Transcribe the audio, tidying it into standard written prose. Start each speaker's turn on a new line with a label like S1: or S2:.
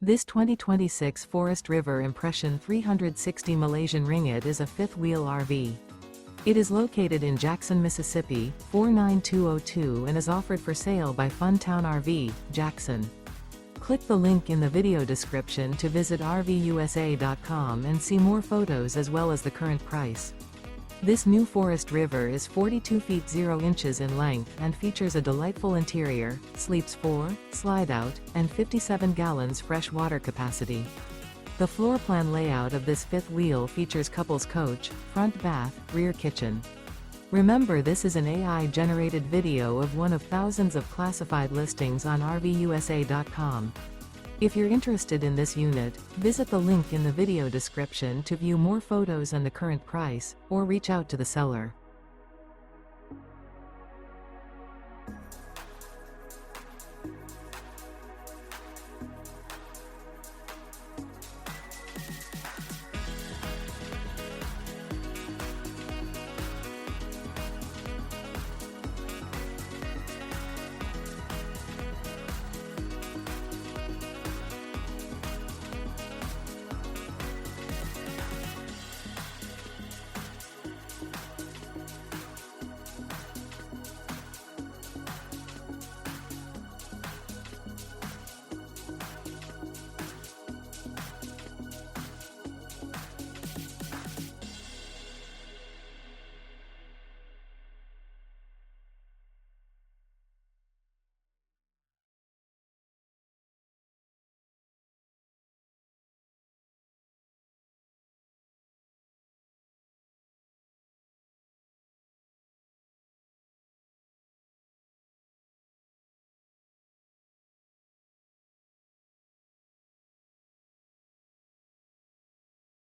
S1: This 2026 Forest River Impression 360 Malaysian Ringgit is a fifth-wheel RV. It is located in Jackson, Mississippi, 49202 and is offered for sale by Funtown RV, Jackson. Click the link in the video description to visit RVUSA.com and see more photos as well as the current price. This new Forest River is 42 feet 0 inches in length and features a delightful interior, sleeps 4, slide-out, and 57 gallons fresh water capacity. The floor plan layout of this fifth wheel features couples coach, front bath, rear kitchen. Remember, this is an AI-generated video of one of thousands of classified listings on RVUSA.com. If you're interested in this unit, visit the link in the video description to view more photos and the current price, or reach out to the seller.